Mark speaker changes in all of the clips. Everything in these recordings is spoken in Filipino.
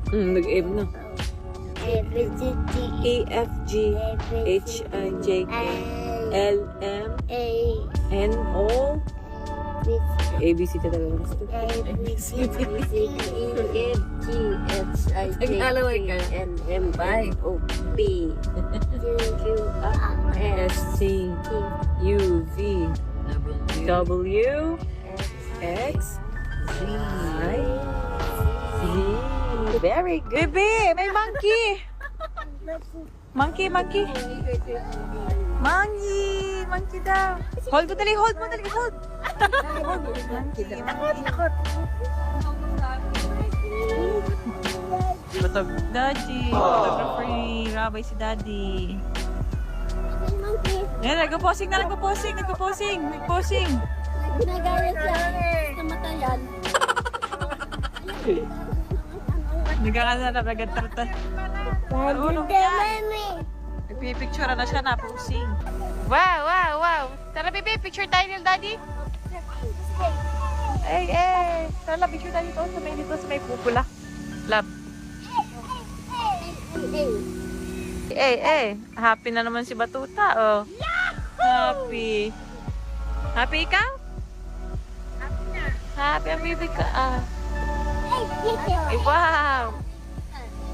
Speaker 1: Nag-M na.
Speaker 2: A, B, C, D,
Speaker 1: E, F, G, H, I, J, K, L, M,
Speaker 2: A,
Speaker 1: N, O,
Speaker 2: B,
Speaker 1: A, B, C talaga gusto.
Speaker 2: A, B, C, D, E, F, G, H, I, J, K, L, M, N, O, P, Q, R, S,
Speaker 1: S, T, U, V, W, X, Y, Z. Very good. Baby, may monkey. Monkey. Monkey daw. Hold mo dali. Monkey daw. Daddy. Photographer ni Rabay si Daddy. Yan, nagpo-posing.
Speaker 2: Ginagaya siya sa matayan.
Speaker 1: Nagkakasarap, nagkatartan. Nagpipicture na siya na, posing. Wow. Tara, baby, picture tayo ni Daddy. Tara, picture tayo dito sa may pupula. Love. Happy na naman si Batuta, oh. Happy. Happy ikaw? Happy ang baby ka, ah. Ay, wow!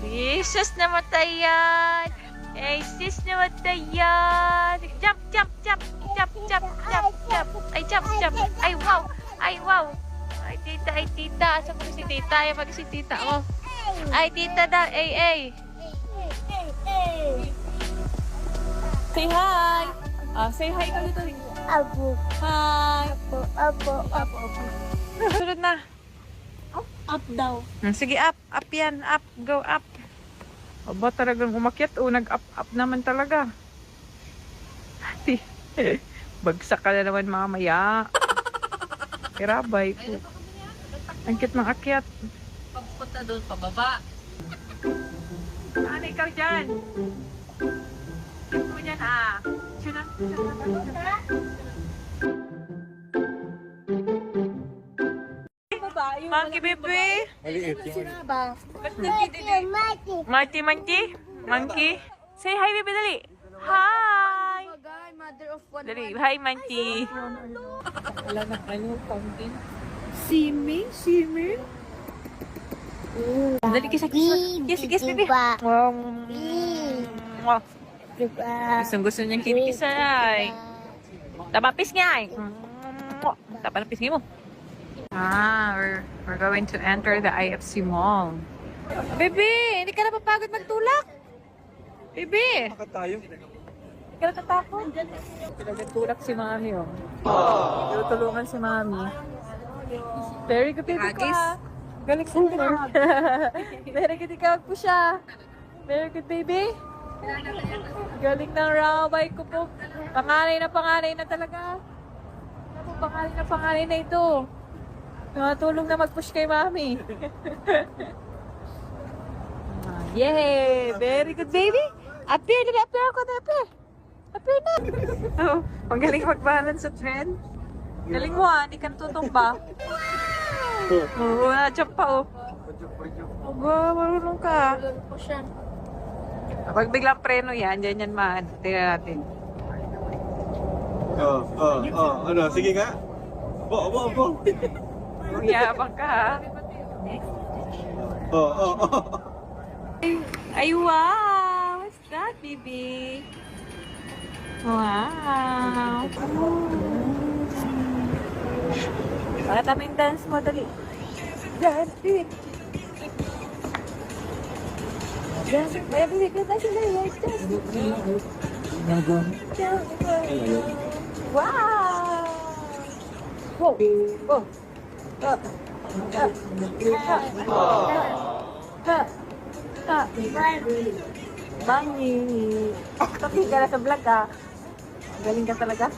Speaker 1: Jesus namatayan! Jesus namatayan! Jump! Ay, wow! Ay, tita! Asa mo si tita? Ay, mag si tita, oh. Ay, tita daw! Ay! Say hi! Say hi ka dito.
Speaker 2: Apo.
Speaker 1: Hi!
Speaker 2: Apo.
Speaker 1: Sunod na.
Speaker 2: Up daw.
Speaker 1: Sige, up yan, up, go up. Aba, talagang umakyat, nag-up naman talaga. Bagsak ka na naman mamaya. Kirabay po. Ang cute ng akyat.
Speaker 3: Pagpunta doon, pababa.
Speaker 1: Ano ikaw dyan? Cute mo dyan, ha? Suna. Monkey baby.
Speaker 4: Maliit yung ano.
Speaker 1: Monkey. Say hi baby, dali. Hi.
Speaker 2: Mother of one.
Speaker 1: Dali, hi monkey.
Speaker 3: Wala na ano, fountain.
Speaker 1: Simi. Dali, kiss baby. Wow. Gusto niyang kinikisay. Tapapis niya ay. Tapapis niya mo. We're going to enter the IFC Mall. Baby, hindi ka na papagod magtulak. Baby,
Speaker 4: Bakit tayo?
Speaker 1: hindi ka natatakot. Nagtulak si Mami, oh. Tulungan si Mami. Very good, baby ko, ha. Galing sa Very good, ikaw po siya. Very good, baby. Galing ng rabay ko po. Panganay na talaga. Panganay na ito. Nakatulong na mag-push kay Mami. Yay! Very good, baby! Appear na! Appear na! Oh, ang galing mag-balance sa trend. Galing mo, hindi ka natutumba. Oo, na-jump pa, oh. Marunong ka. Pag biglang preno yan, dyan man. Tingnan natin.
Speaker 4: Ano, sige nga. Bo.
Speaker 1: Yabang ka, ha? Ay, wow! What's that, baby? Wow! Para tamang dance mo, dali. Dance, baby. Dance, baby. Dance, wow! Whoa! Bangi. Tapi ka na sa vlog, ha? Galing ka talaga.